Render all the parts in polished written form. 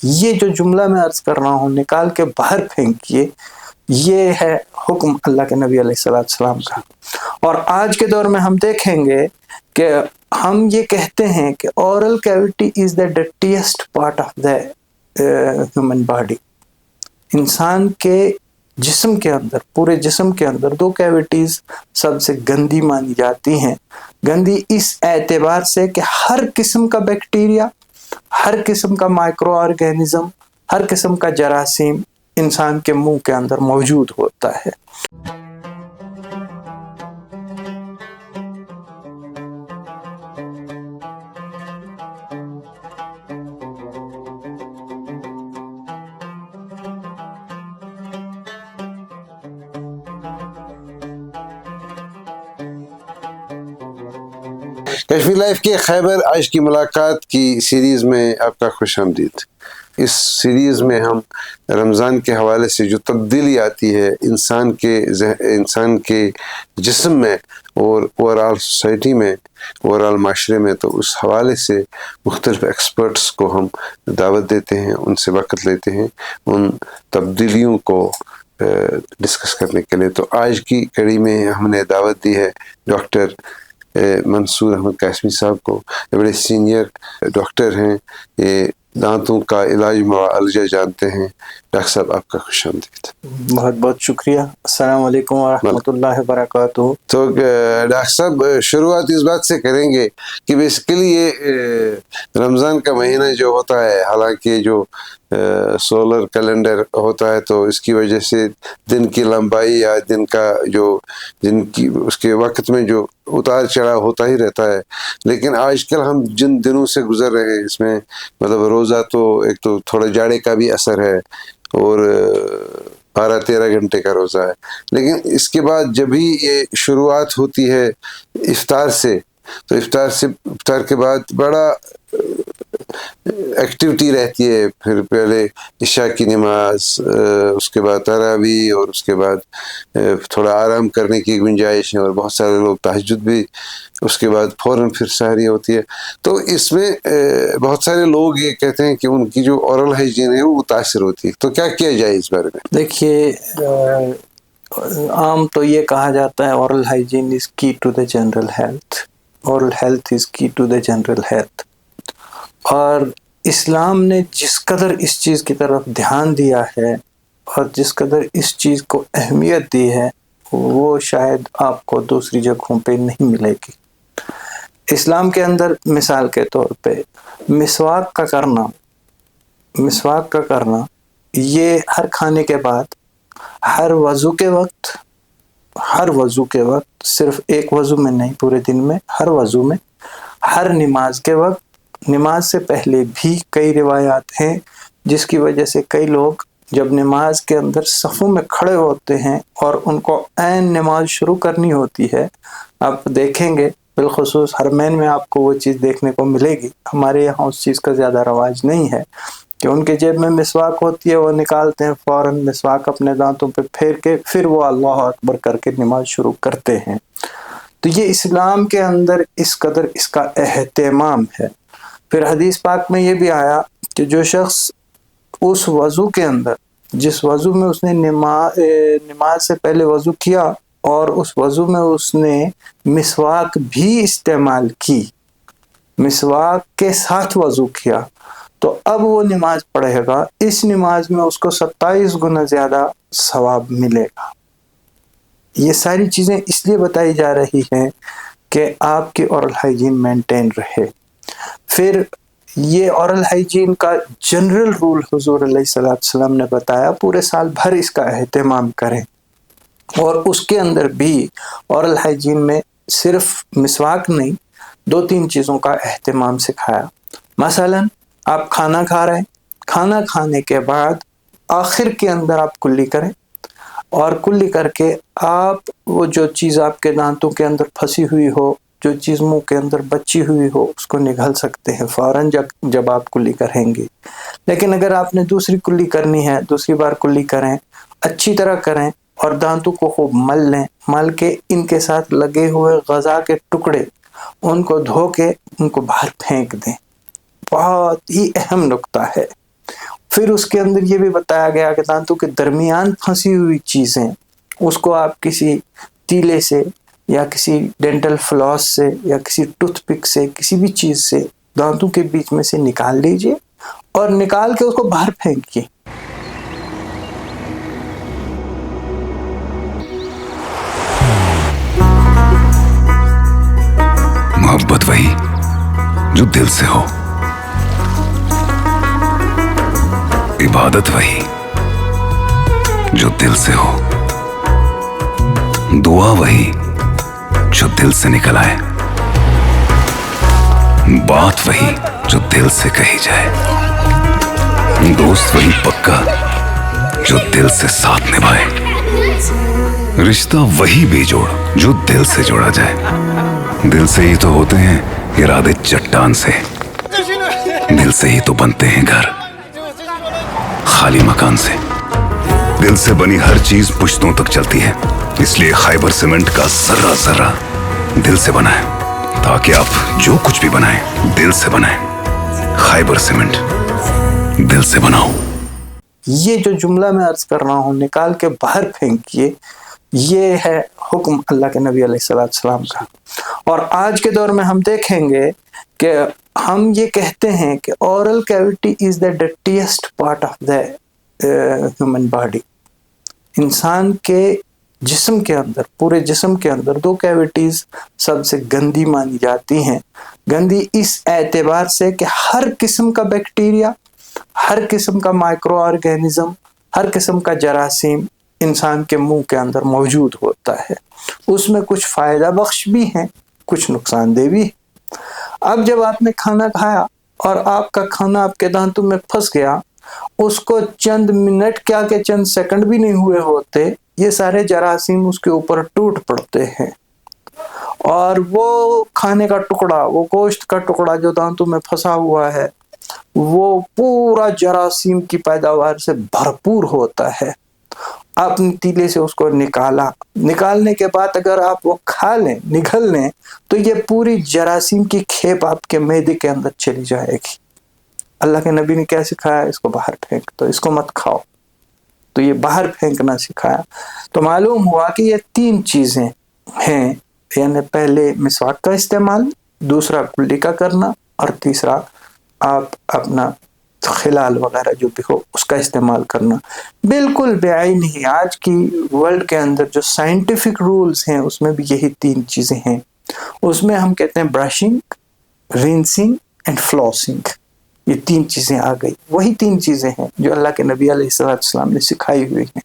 یہ جو جملہ میں عرض کر رہا ہوں نکال کے باہر پھینکیے، یہ ہے حکم اللہ کے نبی علیہ السلام کا۔ اور آج کے دور میں ہم دیکھیں گے کہ ہم یہ کہتے ہیں کہ oral cavity is the dirtiest part of the human body. انسان کے جسم کے اندر، پورے جسم کے اندر 2 کیوٹیز سب سے گندی مانی جاتی ہیں۔ گندی اس اعتبار سے کہ ہر قسم کا بیکٹیریا، ہر قسم کا مائکرو آرگینزم، ہر قسم کا جراثیم انسان کے منہ کے اندر موجود ہوتا ہے۔ کشمیر لائف کے خیبر آج کی ملاقات کی سیریز میں آپ کا خوش آمدید۔ اس سیریز میں ہم رمضان کے حوالے سے جو تبدیلی آتی ہے انسان کے جسم میں اور اوورآل سوسائٹی میں، اوورآل معاشرے میں، تو اس حوالے سے مختلف ایکسپرٹس کو ہم دعوت دیتے ہیں، ان سے وقت لیتے ہیں ان تبدیلیوں کو ڈسکس کرنے کے لیے۔ تو آج کی کڑی میں ہم نے دعوت دی ہے ڈاکٹر منصور احمد قاسمی صاحب کو۔ بڑے سینئر ڈاکٹر ہیں، یہ دانتوں کا علاج معالجہ جانتے ہیں۔ ڈاکٹر صاحب آپ کا خوش آمدید۔ بہت بہت شکریہ۔ السلام علیکم ورحمۃ اللہ وبرکاتہ۔ تو ڈاکٹر صاحب شروعات اس بات سے کریں گے کہ بیسیکلی یہ رمضان کا مہینہ جو ہوتا ہے، حالانکہ جو سولر کیلنڈر ہوتا ہے تو اس کی وجہ سے دن کی لمبائی یا دن کی اس کے وقت میں جو اتار چڑھاؤ ہوتا ہی رہتا ہے، لیکن آج کل ہم جن دنوں سے گزر رہے ہیں اس میں مطلب روزہ تو ایک تو تھوڑا جاڑے کا بھی اثر ہے اور 12-13 گھنٹے کا روزہ ہے، لیکن اس کے بعد جب بھی یہ شروعات ہوتی ہے افطار سے، تو افطار کے بعد بڑا ایکٹیویٹی رہتی ہے۔ پھر پہلے عشاء کی نماز، اس کے بعد تراویح، اور اس کے بعد تھوڑا آرام کرنے کی گنجائش ہے، اور بہت سارے لوگ تہجد بھی، اس کے بعد فوراً پھر سحری ہوتی ہے۔ تو اس میں بہت سارے لوگ یہ کہتے ہیں کہ ان کی جو اورل ہائیجین ہے وہ متاثر ہوتی ہے، تو کیا کیا جائے اس بارے میں؟ دیکھیے، عام تو یہ کہا جاتا ہے oral hygiene is key to the general health, oral health is key to the general health. اور اسلام نے جس قدر اس چیز کی طرف دھیان دیا ہے اور جس قدر اس چیز کو اہمیت دی ہے، وہ شاید آپ کو دوسری جگہوں پہ نہیں ملے گی۔ اسلام کے اندر مثال کے طور پہ مسواک کا کرنا یہ ہر کھانے کے بعد، ہر وضو کے وقت، صرف ایک وضو میں نہیں، پورے دن میں، ہر وضو میں، ہر نماز کے وقت، نماز سے پہلے بھی کئی روایات ہیں جس کی وجہ سے کئی لوگ جب نماز کے اندر صفوں میں کھڑے ہوتے ہیں اور ان کو عین نماز شروع کرنی ہوتی ہے، آپ دیکھیں گے بالخصوص حرمین میں آپ کو وہ چیز دیکھنے کو ملے گی۔ ہمارے یہاں اس چیز کا زیادہ رواج نہیں ہے کہ ان کے جیب میں مسواک ہوتی ہے، وہ نکالتے ہیں فوراً مسواک اپنے دانتوں پہ پھیر کے، پھر وہ اللہ اکبر کر کے نماز شروع کرتے ہیں۔ تو یہ اسلام کے اندر اس قدر اس کا اہتمام ہے۔ پھر حدیث پاک میں یہ بھی آیا کہ جو شخص اس وضو کے اندر، جس وضو میں اس نے نماز سے پہلے وضو کیا اور اس وضو میں اس نے مسواک بھی استعمال کی، مسواک کے ساتھ وضو کیا، تو اب وہ نماز پڑھے گا، اس نماز میں اس کو 27 گنا زیادہ ثواب ملے گا۔ یہ ساری چیزیں اس لیے بتائی جا رہی ہیں کہ آپ کی اورل ہائیجین مینٹین رہے۔ پھر یہ اورل ہائیجین کا جنرل رول حضور علیہ السلام نے بتایا، پورے سال بھر اس کا اہتمام کریں، اور اس کے اندر بھی اورل ہائیجین میں صرف مسواک نہیں، 2-3 چیزوں کا اہتمام سکھایا۔ مثلا آپ کھانا کھا رہے ہیں، کھانا کھانے کے بعد آخر کے اندر آپ کلی کریں، اور کلی کر کے آپ وہ جو چیز آپ کے دانتوں کے اندر پھنسی ہوئی ہو، جو چیز منہ کے اندر بچی ہوئی ہو، اس کو نگل سکتے ہیں فوراً جب آپ کلی کریں گے۔ لیکن اگر آپ نے دوسری کلی کرنی ہے، دوسری بار کلی کریں، اچھی طرح کریں، اور دانتوں کو خوب مل لیں، مل کے ان کے ساتھ لگے ہوئے غذا کے ٹکڑے ان کو دھو کے ان کو باہر پھینک دیں۔ بہت ہی اہم نقطہ ہے۔ پھر اس کے اندر یہ بھی بتایا گیا کہ دانتوں کے درمیان پھنسی ہوئی چیزیں اس کو آپ کسی تیلے سے یا کسی ڈینٹل فلاس سے یا کسی ٹوتھ پک سے کسی بھی چیز سے دانتوں کے بیچ میں سے نکال لیجئے اور نکال کے اس کو باہر پھینکیے. محبت وہی جو دل سے ہو، عبادت وہی جو دل سے ہو، دعا وہی جو دل سے نکل آئے، بات وہی جو دل سے کہی جائے، دوست وہی پکا جو دل سے ساتھ نبھائے، رشتہ وہی بے جوڑ جو دل سے جوڑا جائے. دل سے ہی تو ہوتے ہیں ارادے چٹان سے، دل سے ہی تو بنتے ہیں گھر خالی مکان سے. دل سے بنی ہر چیز پشتوں تک چلتی ہے، اس لیے خیبر سیمنٹ کا ذرہ ذرہ دل سے بنا ہے، تاکہ آپ جو کچھ بھی بنائیں دل سے بنائیں. خیبر سیمنٹ، دل سے بناؤ. یہ جو جملہ میں عرض کر رہا ہوں نکال کے باہر پھینکیے، یہ ہے حکم اللہ کے نبی علیہ السلام کا. اور آج کے دور میں ہم دیکھیں گے کہ ہم یہ کہتے ہیں کہ oral cavity is the dirtiest part of the human body. انسان کے جسم کے اندر، پورے جسم کے اندر 2 کیویٹیز سب سے گندی مانی جاتی ہیں. گندی اس اعتبار سے کہ ہر قسم کا بیکٹیریا، ہر قسم کا مائکرو آرگینزم، ہر قسم کا جراثیم انسان کے منہ کے اندر موجود ہوتا ہے. اس میں کچھ فائدہ بخش بھی ہیں، کچھ نقصان دہ بھی. اب جب آپ نے کھانا کھایا اور آپ کا کھانا آپ کے دانتوں میں پھنس گیا، اس کو چند منٹ کیا کہ چند سیکنڈ بھی نہیں ہوئے ہوتے، یہ سارے جراثیم اس کے اوپر ٹوٹ پڑتے ہیں اور وہ کھانے کا ٹکڑا، وہ گوشت کا ٹکڑا جو دانتوں میں پھنسا ہوا ہے، وہ پورا جراثیم کی پیداوار سے بھرپور ہوتا ہے. آپ نے تیلے سے اس کو نکالنے کے بعد اگر آپ وہ کھا لیں، نگل لیں، تو یہ پوری جراثیم کی کھیپ آپ کے معدے کے اندر چلی جائے گی. اللہ کے نبی نے کیا سکھایا؟ اس کو باہر پھینک، تو اس کو مت کھاؤ. تو یہ باہر پھینکنا سکھایا. تو معلوم ہوا کہ یہ 3 چیزیں ہیں، یعنی پہلے مسواک کا استعمال، دوسرا کلی کا کرنا، اور تیسرا آپ اپنا خلال وغیرہ جو بھی ہو اس کا استعمال کرنا. بالکل بے عین ہی آج کی ورلڈ کے اندر جو سائنٹیفک رولز ہیں اس میں بھی یہی 3 چیزیں ہیں. اس میں ہم کہتے ہیں برشنگ، رینسنگ اینڈ فلوسنگ. یہ 3 چیزیں آ گئی. وہی 3 چیزیں ہیں جو اللہ کے نبی علیہ السلام نے سکھائی ہوئی ہیں.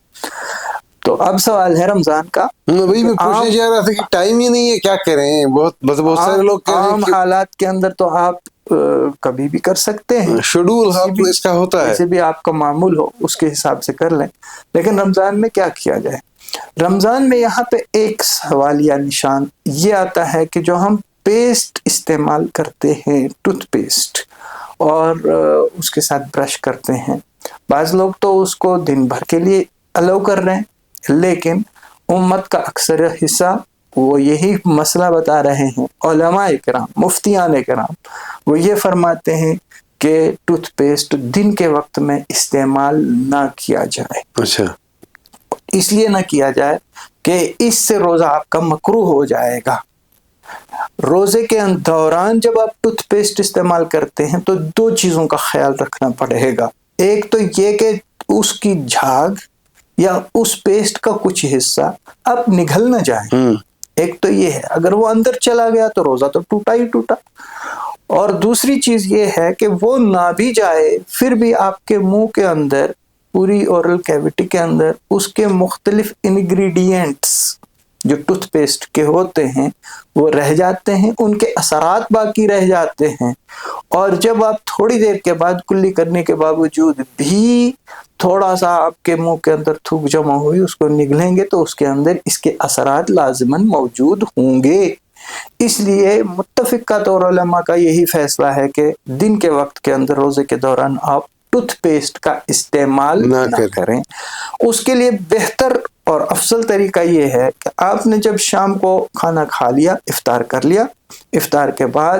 تو اب سوال ہے رمضان کا. وہی میں پوچھنے جا رہا تھا کہ ٹائم ہی نہیں ہے، کیا کریں؟ بہت سارے لوگ کہہ رہے ہیں عام حالات کے اندر تو آپ کبھی بھی کر سکتے ہیں، شیڈول اس کا ہوتا ہے، جیسے بھی آپ کا معمول ہو اس کے حساب سے کر لیں. لیکن رمضان میں کیا کیا جائے؟ رمضان میں یہاں پہ ایک سوالیہ نشان یہ آتا ہے کہ جو ہم پیسٹ استعمال کرتے ہیں، ٹوتھ پیسٹ، اور اس کے ساتھ برش کرتے ہیں، بعض لوگ تو اس کو دن بھر کے لیے الاؤ کر رہے ہیں، لیکن امت کا اکثر حصہ وہ یہی مسئلہ بتا رہے ہیں. علماء کرام، مفتیان کرام، وہ یہ فرماتے ہیں کہ ٹوتھ پیسٹ دن کے وقت میں استعمال نہ کیا جائے. اچھا، اس لیے نہ کیا جائے کہ اس سے روزہ آپ کا مکروہ ہو جائے گا. روزے کے دوران جب آپ ٹوتھ پیسٹ استعمال کرتے ہیں تو 2 چیزوں کا خیال رکھنا پڑے گا. ایک تو یہ کہ اس کی جھاگ یا اس پیسٹ کا کچھ حصہ اب نگل نہ جائے. ایک تو یہ ہے، اگر وہ اندر چلا گیا تو روزہ تو ٹوٹا ہی ٹوٹا. اور دوسری چیز یہ ہے کہ وہ نہ بھی جائے پھر بھی آپ کے منہ کے اندر، پوری اورل کیویٹی کے اندر اس کے مختلف انگریڈینٹس جو ٹوتھ پیسٹ کے ہوتے ہیں وہ رہ جاتے ہیں، ان کے اثرات باقی رہ جاتے ہیں. اور جب آپ تھوڑی دیر کے بعد کلی کرنے کے باوجود بھی تھوڑا سا آپ کے منہ کے اندر تھوک جمع ہوئی، اس کو نگلیں گے تو اس کے اندر اس کے اثرات لازماً موجود ہوں گے. اس لیے متفقہ طور علماء کا یہی فیصلہ ہے کہ دن کے وقت کے اندر روزے کے دوران آپ ٹوتھ پیسٹ کا استعمال نہ کریں. اس کے لیے بہتر اور افضل طریقہ یہ ہے کہ آپ نے جب شام کو کھانا کھا لیا، افطار کر لیا، افطار کے بعد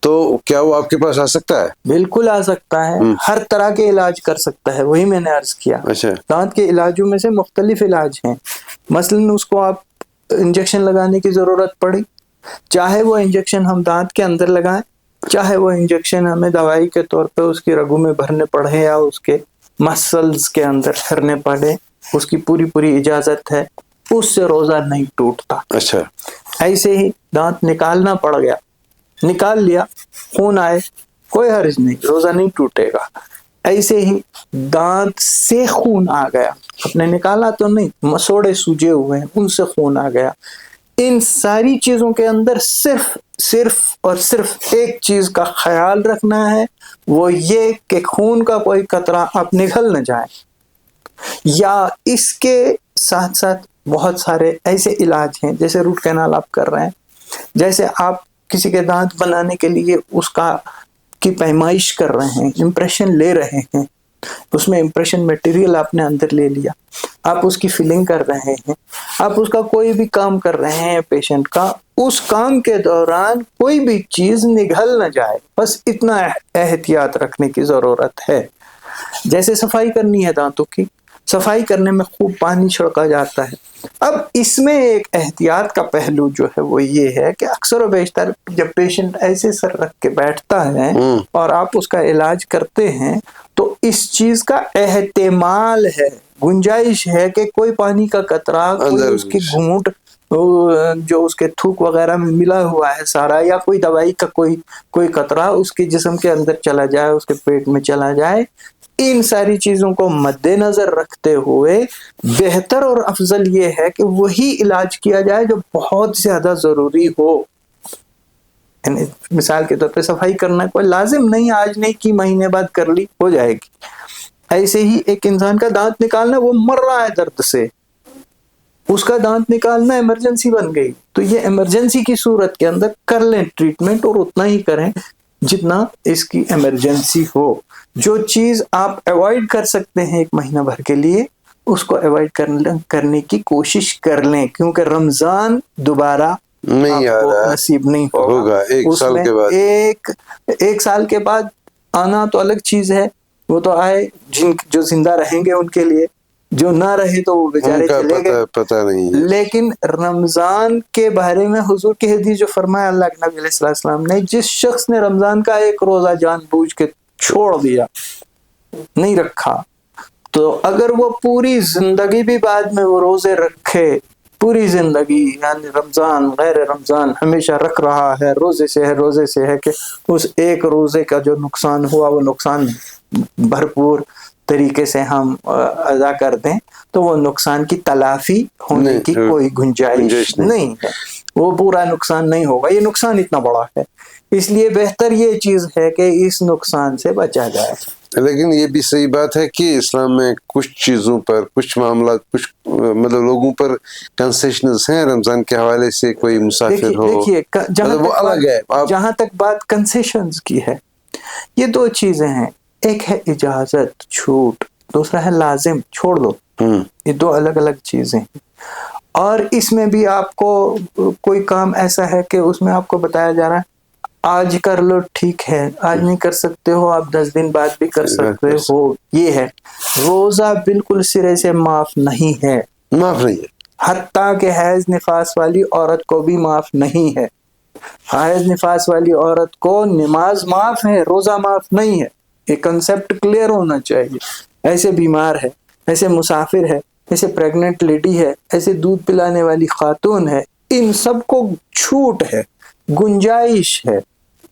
تو کیا وہ آپ کے پاس آ سکتا ہے؟ بالکل آ سکتا ہے، ہر طرح کے علاج کر سکتا ہے، وہی میں نے عرض کیا۔ اچھا، دانت کے علاجوں میں سے مختلف علاج ہیں، مثلاً اس کو آپ انجیکشن لگانے کی ضرورت پڑی، چاہے وہ انجیکشن ہم دانت کے اندر لگائیں، چاہے وہ انجیکشن ہمیں دوائی کے طور پہ اس کی رگوں میں بھرنے پڑے یا اس کے مسلز کے اندر بھرنے پڑے، اس کی پوری اجازت ہے، اس سے روزہ نہیں ٹوٹتا۔ اچھا، ایسے ہی دانت نکالنا پڑ گیا، نکال لیا، خون آئے، کوئی حرج نہیں، روزہ نہیں ٹوٹے گا۔ ایسے ہی دانت سے خون آ گیا، اپنے نکالا تو نہیں، مسوڑے سوجے ہوئے ہیں، ان سے خون آ گیا، ان ساری چیزوں کے اندر صرف اور صرف ایک چیز کا خیال رکھنا ہے، وہ یہ کہ خون کا کوئی قطرہ اب نکل نہ جائے۔ یا اس کے ساتھ ساتھ بہت سارے ایسے علاج ہیں، جیسے روٹ کینال آپ کر رہے ہیں، جیسے آپ کسی کے دانت بنانے کے لیے اس کی پیمائش کر رہے ہیں، امپریشن لے رہے ہیں، اس میں امپریشن میٹیریل آپ نے اندر لے لیا، آپ اس کی فلنگ کر رہے ہیں، آپ اس کا کوئی بھی کام کر رہے ہیں پیشنٹ کا، اس کام کے دوران کوئی بھی چیز نگل نہ جائے، بس اتنا احتیاط رکھنے کی ضرورت ہے۔ جیسے صفائی کرنی ہے دانتوں کی، صفائی کرنے میں خوب پانی چھڑکا جاتا ہے۔ اب اس میں ایک احتیاط کا پہلو جو ہے وہ یہ ہے کہ اکثر و بیشتر جب پیشنٹ ایسے سر رکھ کے بیٹھتا ہے اور آپ اس کا علاج کرتے ہیں تو اس چیز کا احتمال ہے، گنجائش ہے کہ کوئی پانی کا قطرہ، کوئی اس کی گھونٹ جو اس کے تھوک وغیرہ میں ملا ہوا ہے سارا، یا کوئی دوائی کا کوئی قطرہ اس کے جسم کے اندر چلا جائے، اس کے پیٹ میں چلا جائے۔ ان ساری چیزوں کو مد نظر رکھتے ہوئے بہتر اور افضل یہ ہے کہ وہی علاج کیا جائے جو بہت زیادہ ضروری ہو۔ یعنی مثال کے طور پہ صفائی کرنا کوئی لازم نہیں، آج نہیں کی، مہینے بعد کر لی، ہو جائے گی۔ ایسے ہی ایک انسان کا دانت نکالنا، وہ مر رہا ہے درد سے، اس کا دانت نکالنا ایمرجنسی بن گئی، تو یہ ایمرجنسی کی صورت کے اندر کر لیں ٹریٹمنٹ، اور اتنا ہی کریں جتنا اس کی ایمرجنسی ہو۔ جو چیز آپ ایوائڈ کر سکتے ہیں ایک مہینہ بھر کے لیے، اس کو ایوائڈ کرنے کی کوشش کر لیں، کیونکہ رمضان دوبارہ نہیں آپ کو نصیب نہیں ہوگا۔ ایک سال کے بعد، ایک سال کے بعد آنا تو الگ چیز ہے، وہ تو آئے جو زندہ رہیں گے ان کے لیے، جو نہ رہے تو وہ بیچارے چلے گئے، پتہ نہیں۔ لیکن رمضان کے بارے میں حضور کی حدیث جو فرمایا اللہ کے نبی علیہ السلام نے، جس شخص نے رمضان کا ایک روزہ جان بوجھ کے چھوڑ دیا، نہیں رکھا، تو اگر وہ پوری زندگی بھی بعد میں وہ روزے رکھے، پوری زندگی، یعنی رمضان غیر رمضان ہمیشہ رکھ رہا ہے، روزے سے ہے کہ اس ایک روزے کا جو نقصان ہوا وہ نقصان بھرپور طریقے سے ہم ادا کر دیں، تو وہ نقصان کی تلافی ہونے کی کوئی گنجائش نہیں ہے، وہ پورا نقصان نہیں ہوگا، یہ نقصان اتنا بڑا ہے، اس لیے بہتر یہ چیز ہے کہ اس نقصان سے بچا جائے۔ لیکن یہ بھی صحیح بات ہے کہ اسلام میں کچھ چیزوں پر، کچھ معاملات، کچھ مطلب لوگوں پر کنسیشنز ہیں رمضان کے حوالے سے، کوئی مسافر ہو، دیکھیے جہاں تک بات کنسیشنز کی ہے، یہ دو چیزیں ہیں، ایک ہے اجازت، چھوٹ، دوسرا ہے لازم، چھوڑ دو، یہ دو الگ الگ چیزیں ہیں۔ اور اس میں بھی آپ کو کوئی کام ایسا ہے کہ اس میں آپ کو بتایا جا رہا ہے آج کر لو، ٹھیک ہے، آج نہیں کر سکتے ہو آپ 10 دن بعد بھی کر سکتے ہو، یہ ہے۔ روزہ بالکل سرے سے معاف نہیں ہے، معاف نہیں ہے، حتیٰ کہ حیض نفاس والی عورت کو بھی معاف نہیں ہے۔ حیض نفاس والی عورت کو نماز معاف ہے، روزہ معاف نہیں ہے، یہ کنسیپٹ کلیئر ہونا چاہیے۔ ایسے بیمار ہے، ایسے مسافر ہے، ایسے پریگننٹ لیڈی ہے، ایسے دودھ پلانے والی خاتون ہے، ان سب کو چھوٹ ہے، گنجائش ہے،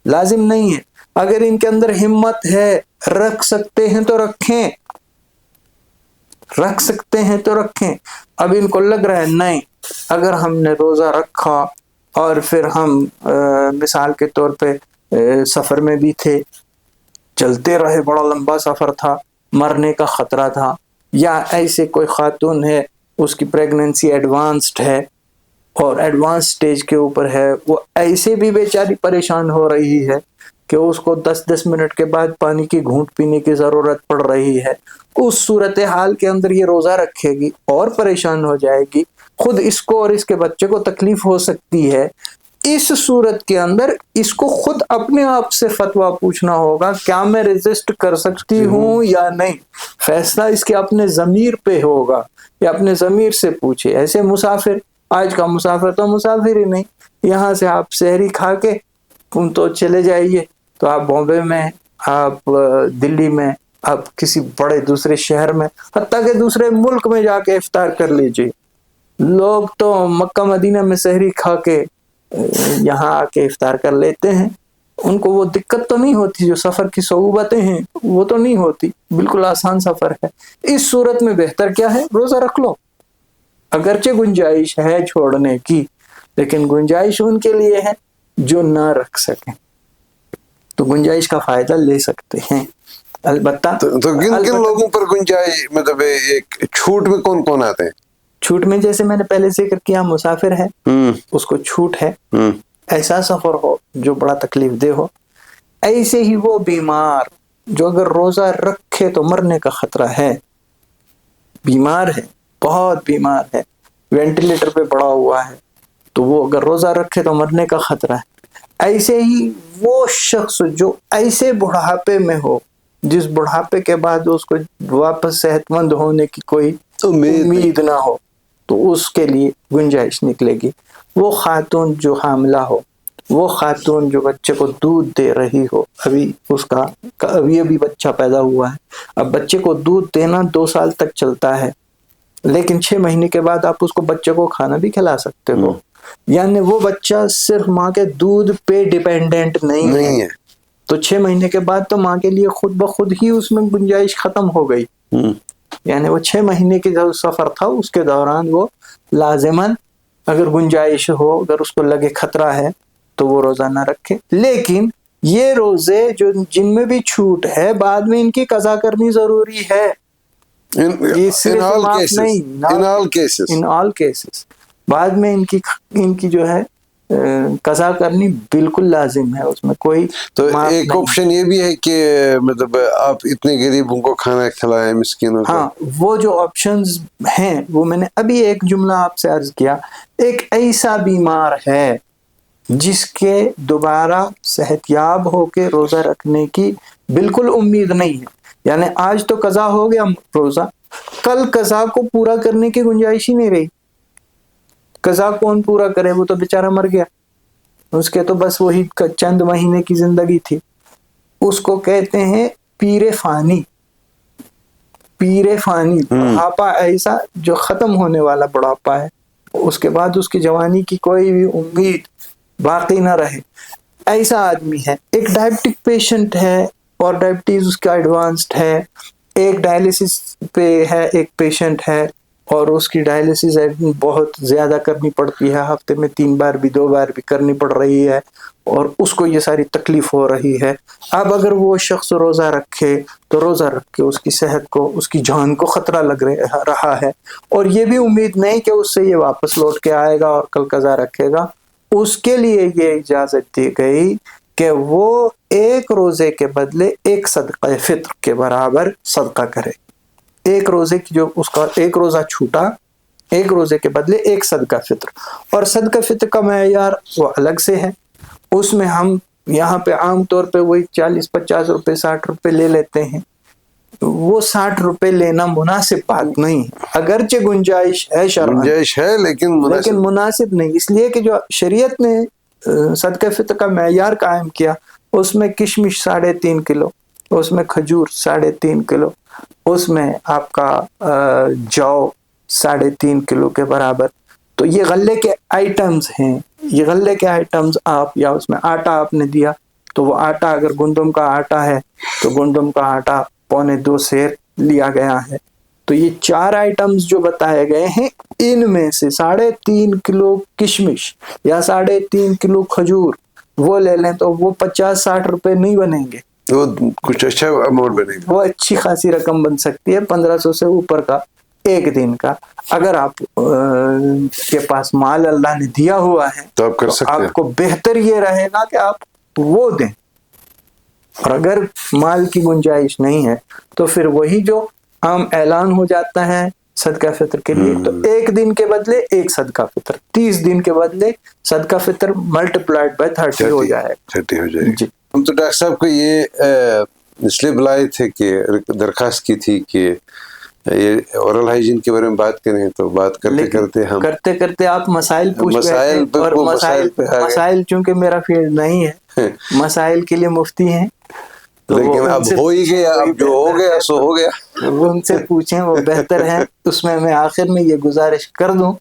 لازم نہیں ہے۔ اگر ان کے اندر ہمت ہے، رکھ سکتے ہیں تو رکھیں، رکھ سکتے ہیں تو رکھیں۔ اب ان کو لگ رہا ہے نہیں، اگر ہم نے روزہ رکھا اور پھر ہم مثال کے طور پہ سفر میں بھی تھے، چلتے رہے، بڑا لمبا سفر تھا، مرنے کا خطرہ تھا، یا ایسے کوئی خاتون ہے اس کی پریگننسی ایڈوانسڈ ہے اور ایڈوانس سٹیج کے اوپر ہے، وہ ایسے بھی بیچاری پریشان ہو رہی ہے کہ اس کو 10 منٹ کے بعد پانی کی گھونٹ پینے کی ضرورت پڑ رہی ہے، اس صورتحال کے اندر یہ روزہ رکھے گی اور پریشان ہو جائے گی، خود اس کو اور اس کے بچے کو تکلیف ہو سکتی ہے۔ اس صورت کے اندر اس کو خود اپنے آپ سے فتویٰ پوچھنا ہوگا، کیا میں ریزسٹ کر سکتی ہوں یا نہیں. فیصلہ اس کے اپنے ضمیر پہ ہوگا، یا اپنے ضمیر سے پوچھے. ایسے مسافر، آج کا مسافر تو مسافر ہی نہیں، یہاں سے آپ سحری کھا کے تم تو چلے جائیے، تو آپ بامبے میں، آپ دلی میں، آپ کسی بڑے دوسرے شہر میں، حتیٰ کہ دوسرے ملک میں جا کے افطار کر لیجیے. لوگ تو مکہ مدینہ میں سحری کھا کے یہاں آ کے افطار کر لیتے ہیں، ان کو وہ دقت تو نہیں ہوتی، جو سفر کی صعوبتیں ہیں وہ تو نہیں ہوتی، بالکل آسان سفر ہے. اس صورت میں بہتر کیا ہے؟ روزہ رکھ لو. اگرچہ گنجائش ہے چھوڑنے کی، لیکن گنجائش ان کے لیے ہے جو نہ رکھ سکیں، تو گنجائش کا فائدہ لے سکتے ہیں. البتہ تو کن کن لوگوں پر گنجائش، مطلب ایک چھوٹ میں کون کون آتے ہیں؟ چھوٹ میں جیسے میں نے پہلے ذکر کیا، مسافر ہے اس کو چھوٹ ہے. ایسا سفر ہو جو بڑا تکلیف دہ ہو. ایسے ہی وہ بیمار جو اگر روزہ رکھے تو مرنے کا خطرہ ہے، بیمار ہے، بہت بیمار ہے، وینٹیلیٹر پہ پڑا ہوا ہے، تو وہ اگر روزہ رکھے تو مرنے کا خطرہ ہے. ایسے ہی وہ شخص جو ایسے بڑھاپے میں ہو جس بڑھاپے کے بعد اس کو واپس صحت مند ہونے کی کوئی امید نہ ہو، تو اس کے لیے گنجائش نکلے گی. وہ خاتون جو حاملہ ہو، وہ خاتون جو بچے کو دودھ دے رہی ہو، ابھی اس کا ابھی بچہ پیدا ہوا ہے، اب بچے کو دودھ دینا 2 سال تک چلتا ہے، لیکن 6 مہینے کے بعد آپ اس کو بچے کو کھانا بھی کھلا سکتے ہو. یعنی وہ بچہ صرف ماں کے دودھ پہ ڈیپینڈنٹ نہیں ہے، تو 6 مہینے کے بعد تو ماں کے لیے خود بخود ہی اس میں گنجائش ختم ہو گئی. یعنی وہ 6 مہینے کی جو سفر تھا اس کے دوران وہ لازماً اگر گنجائش ہو، اگر اس کو لگے خطرہ ہے تو وہ روزہ نہ رکھے. لیکن یہ روزے جو جن میں بھی چھوٹ ہے، بعد میں ان کی قضا کرنی ضروری ہے. یہ صرف ان آل کیسز بعد میں ان کی جو ہے قضا کرنی بالکل لازم ہے، اس میں کوئی. تو ایک آپشن یہ بھی ہے کہ مطلب آپ اتنے غریبوں کو کھانا کھلائیں، مسکینوں کو. ہاں، وہ جو آپشنز ہیں وہ میں نے ابھی ایک جملہ آپ سے عرض کیا. ایک ایسا بیمار ہے جس کے دوبارہ صحت یاب ہو کے روزہ رکھنے کی بالکل امید نہیں ہے، یعنی آج تو قضا ہو گیا روزہ، کل قضا کو پورا کرنے کی گنجائش ہی نہیں رہی. قضا کون پورا کرے؟ وہ تو بیچارہ مر گیا، اس کے تو بس وہی چند مہینے کی زندگی تھی. اس کو کہتے ہیں پیر فانی. پیر فانی بڑھاپا ایسا جو ختم ہونے والا بڑھاپا ہے، اس کے بعد اس کی جوانی کی کوئی بھی امید باقی نہ رہے، ایسا آدمی ہے. ایک ڈائبٹک پیشنٹ ہے اور ڈائبٹیز اس کا ایڈوانسڈ ہے. ایک ڈائلیسس پہ ہے ایک پیشنٹ ہے اور اس کی ڈائلیسس بہت زیادہ کرنی پڑتی ہے، ہفتے میں 3 بار بھی 2 بار بھی کرنی پڑ رہی ہے، اور اس کو یہ ساری تکلیف ہو رہی ہے. اب اگر وہ شخص روزہ رکھے تو روزہ رکھ کے اس کی صحت کو، اس کی جان کو خطرہ لگ رہا ہے، اور یہ بھی امید نہیں کہ اس سے یہ واپس لوٹ کے آئے گا اور کل قضا رکھے گا. اس کے لیے یہ اجازت دی گئی کہ وہ ایک روزے کے بدلے ایک صدقہ فطر کے برابر صدقہ کرے. ایک روزے کی جو اس کا ایک روزہ چھوٹا، ایک روزے کے بدلے ایک صدقہ فطر. اور صدقہ فطر کا معیار وہ الگ سے ہے. اس میں ہم یہاں پہ عام طور پہ وہی 40-50 روپے 60 روپے لے لیتے ہیں. وہ 60 روپے لینا مناسب بات نہیں، اگرچہ گنجائش ہے شرعاً، گنجائش ہے لیکن مناسب نہیں. اس لیے کہ جو شریعت نے صدقہ فطر کا معیار قائم کیا، اس میں کشمش 3.5 کلو، اس میں کھجور 3.5 کلو، اس میں آپ کا جو 3.5 کلو کے برابر. تو یہ غلے کے آئٹمز ہیں، یہ غلے کے آئٹمز آپ، یا اس میں آٹا آپ نے دیا تو وہ آٹا اگر گندم کا آٹا ہے تو گندم کا آٹا 1.25 سیر لیا گیا ہے. تو یہ 4 آئٹمز جو بتائے گئے ہیں، ان میں سے 3.5 کلو کشمش یا 3.5 کلو کھجور وہ لے لیں تو وہ 50-60 روپے نہیں بنیں گے، وہ کچھ اچھا اماؤنٹ بنے گا، وہ اچھی خاصی رقم بن سکتی ہے، 1500 سے اوپر کا ایک دن کا. اگر آپ کے پاس مال اللہ نے دیا ہوا ہے تو آپ کر سکتے ہیں. آپ کو بہتر یہ رہے گا کہ آپ وہ دیں. اور اگر مال کی گنجائش نہیں ہے تو پھر وہی جو عام اعلان ہو جاتا ہے صدقہ فطر کے لیے, تو ایک دن کے بدلے ایک صدقہ فطر, 30 دن کے بدلے صدقہ فطر ملٹیپلائڈ بائی 30 ہو جائے گا. 30 ہو جائے گا. جی. ہم تو ڈاکٹر صاحب کو یہ اس لیے بلائے تھے کہ درخواست کی تھی کہ یہ اورل ہائیجین کے بارے میں بات کریں, تو بات کرتے کرتے آپ مسائل پوچھ رہے ہیں, اور مسائل چونکہ میرا فیلڈ نہیں ہے, مسائل کے لیے مفتی ہیں, لیکن اب ہو ہی گیا, اب جو ہو گیا سو ہو گیا, وہ ان سے پوچھیں, وہ بہتر ہے. اس میں آخر میں یہ گزارش کر دوں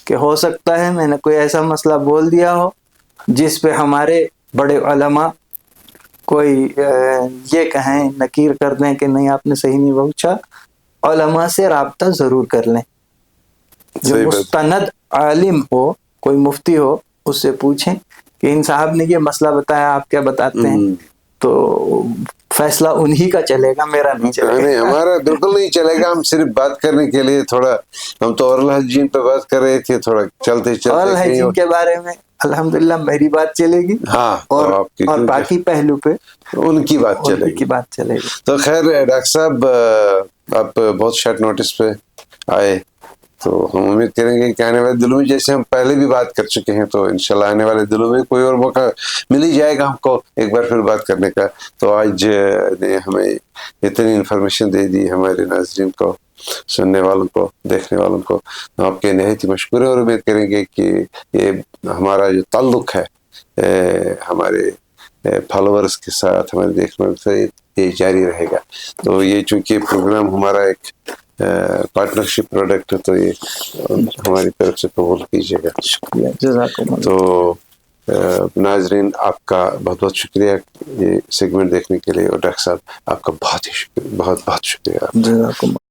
کہ ہو سکتا ہے میں نے کوئی ایسا مسئلہ بول دیا ہو جس پہ ہمارے بڑے علماء کوئی یہ کہیں, نکیر کر دیں کہ نہیں آپ نے صحیح نہیں پوچھا. علماء سے رابطہ ضرور کر لیں, جو مستند عالم ہو, کوئی مفتی ہو, اس سے پوچھیں کہ ان صاحب نے یہ مسئلہ بتایا, آپ کیا بتاتے ہیں, تو فیصلہ انہی کا چلے گا, میرا نہیں چلے گا. نہیں, ہمارا بالکل نہیں چلے گا. ہم صرف بات کرنے کے لیے تھوڑا, ہم تو اورل ہائیجین پہ بات کر رہے تھے, تھوڑا چلتے اورل ہائیجین کے بارے میں الحمدللہ میری بات چلے گی, ہاں, اور باقی پہلو پہ ان کی بات چلے گی. تو خیر ڈاکٹر صاحب, آپ بہت شارٹ نوٹس پہ آئے, تو ہم امید کریں گے کہ آنے والے دنوں میں, جیسے ہم پہلے بھی بات کر چکے ہیں, تو انشاءاللہ آنے والے دنوں میں کوئی اور موقع مل ہی جائے گا ہم کو ایک بار پھر بات کرنے کا. تو آج نے ہمیں اتنی انفارمیشن دے دی ہمارے ناظرین کو, سننے والوں کو, دیکھنے والوں کو, آپ کے نہایت ہی مشکور ہیں, اور امید کریں گے کہ یہ ہمارا جو تعلق ہے ہمارے فالوورز کے ساتھ, ہمارے دیکھنے والوں سے, یہ جاری رہے گا. تو یہ چونکہ پروگرام ہمارا ایک پارٹنرشپ پروڈکٹ ہے, تو یہ ہماری طرف سے قبول کیجیے گا. شکریہ, جزاکم اللہ. تو ناظرین آپ کا بہت بہت شکریہ یہ سیگمنٹ دیکھنے کے لیے, اور ڈاکٹر صاحب آپ کا بہت ہی شکریہ, بہت بہت شکریہ. جزاکم اللہ.